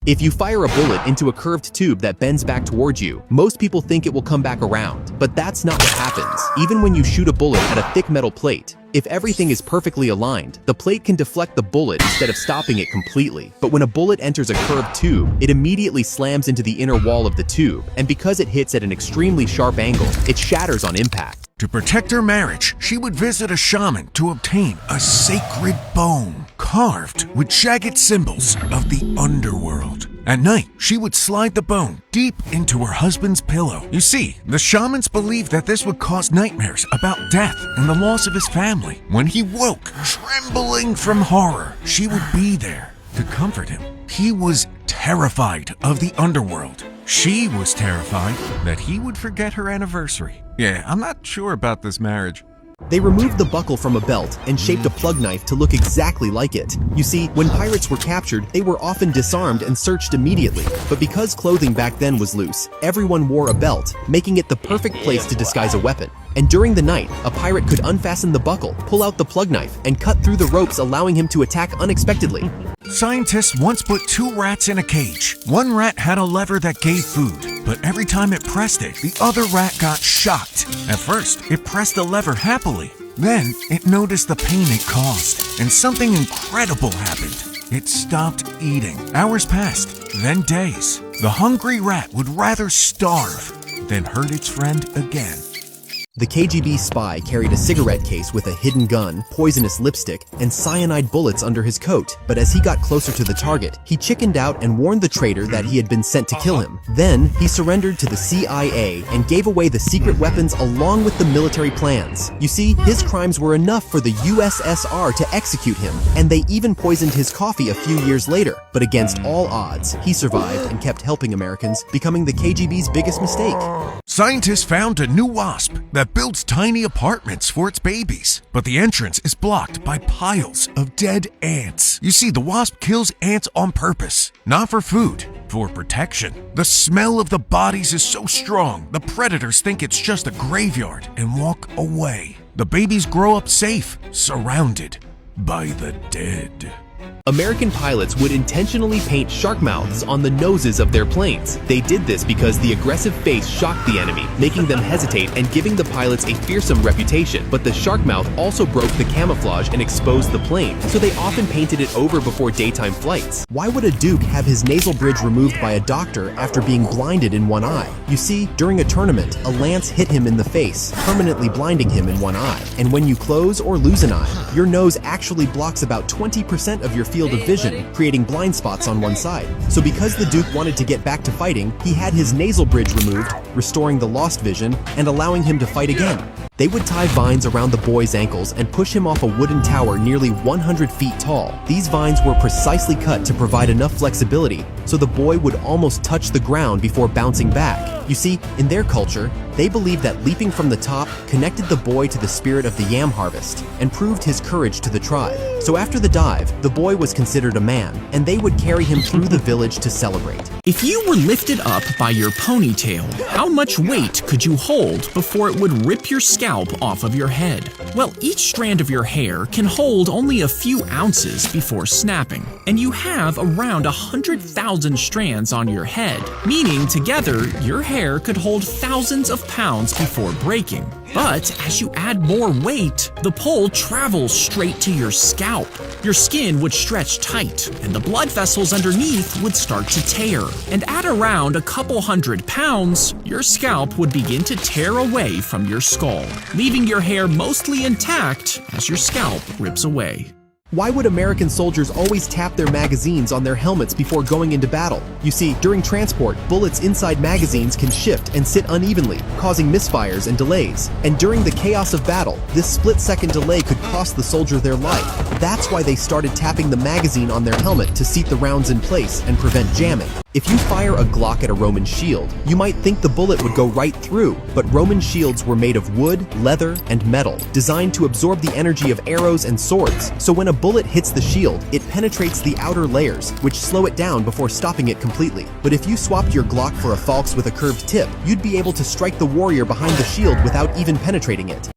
If you fire a bullet into a curved tube that bends back towards you, most people think it will come back around. But that's not what happens. Even when you shoot a bullet at a thick metal plate, if everything is perfectly aligned, the plate can deflect the bullet instead of stopping it completely. But when a bullet enters a curved tube, it immediately slams into the inner wall of the tube, and because it hits at an extremely sharp angle, it shatters on impact. To protect her marriage, she would visit a shaman to obtain a sacred bone carved with jagged symbols of the underworld. At night, she would slide the bone deep into her husband's pillow. You see, the shamans believed that this would cause nightmares about death and the loss of his family. When he woke, trembling from horror, she would be there to comfort him. He was terrified of the underworld. She was terrified that he would forget her anniversary. Yeah, I'm not sure about this marriage. They removed the buckle from a belt and shaped a plug knife to look exactly like it. You see, when pirates were captured, they were often disarmed and searched immediately. But because clothing back then was loose, everyone wore a belt, making it the perfect place to disguise a weapon. And during the night, a pirate could unfasten the buckle, pull out the plug knife, and cut through the ropes, allowing him to attack unexpectedly. Scientists once put 2 rats in a cage. One rat had a lever that gave food, but every time it pressed it, the other rat got shocked. At first, it pressed the lever happily. Then, it noticed the pain it caused, and something incredible happened. It stopped eating. Hours passed, then days. The hungry rat would rather starve than hurt its friend again. The KGB spy carried a cigarette case with a hidden gun, poisonous lipstick, and cyanide bullets under his coat. But as he got closer to the target, he chickened out and warned the traitor that he had been sent to kill him. Then, he surrendered to the CIA and gave away the secret weapons along with the military plans. You see, his crimes were enough for the USSR to execute him, and they even poisoned his coffee a few years later. But against all odds, he survived and kept helping Americans, becoming the KGB's biggest mistake. Scientists found a new wasp that builds tiny apartments for its babies, but the entrance is blocked by piles of dead ants. You see, the wasp kills ants on purpose, not for food, for protection. The smell of the bodies is so strong, the predators think it's just a graveyard and walk away. The babies grow up safe, surrounded by the dead. American pilots would intentionally paint shark mouths on the noses of their planes. They did this because the aggressive face shocked the enemy, making them hesitate and giving the pilots a fearsome reputation. But the shark mouth also broke the camouflage and exposed the plane, so they often painted it over before daytime flights. Why would a Duke have his nasal bridge removed by a doctor after being blinded in one eye? You see, during a tournament, a lance hit him in the face, permanently blinding him in one eye. And when you close or lose an eye, your nose actually blocks about 20% of your field of vision, creating blind spots on one side. So because the Duke wanted to get back to fighting, he had his nasal bridge removed, restoring the lost vision and allowing him to fight again. They would tie vines around the boy's ankles and push him off a wooden tower nearly 100 feet tall. These vines were precisely cut to provide enough flexibility so the boy would almost touch the ground before bouncing back. You see, in their culture, they believed that leaping from the top connected the boy to the spirit of the yam harvest and proved his courage to the tribe. So after the dive, the boy was considered a man, and they would carry him through the village to celebrate. If you were lifted up by your ponytail, how much weight could you hold before it would rip your scalp off of your head? Well, each strand of your hair can hold only a few ounces before snapping, and you have around 100,000 strands on your head, meaning together your hair could hold thousands of pounds before breaking. But as you add more weight, the pole travels straight to your scalp. Your skin would stretch tight, and the blood vessels underneath would start to tear. And at around a couple hundred pounds, your scalp would begin to tear away from your skull, leaving your hair mostly intact as your scalp rips away. Why would American soldiers always tap their magazines on their helmets before going into battle? You see, during transport, bullets inside magazines can shift and sit unevenly, causing misfires and delays. And during the chaos of battle, this split-second delay could cost the soldier their life. That's why they started tapping the magazine on their helmet to seat the rounds in place and prevent jamming. If you fire a Glock at a Roman shield, you might think the bullet would go right through, but Roman shields were made of wood, leather, and metal, designed to absorb the energy of arrows and swords. So when a bullet hits the shield, it penetrates the outer layers, which slow it down before stopping it completely. But if you swapped your Glock for a Falx with a curved tip, you'd be able to strike the warrior behind the shield without even penetrating it.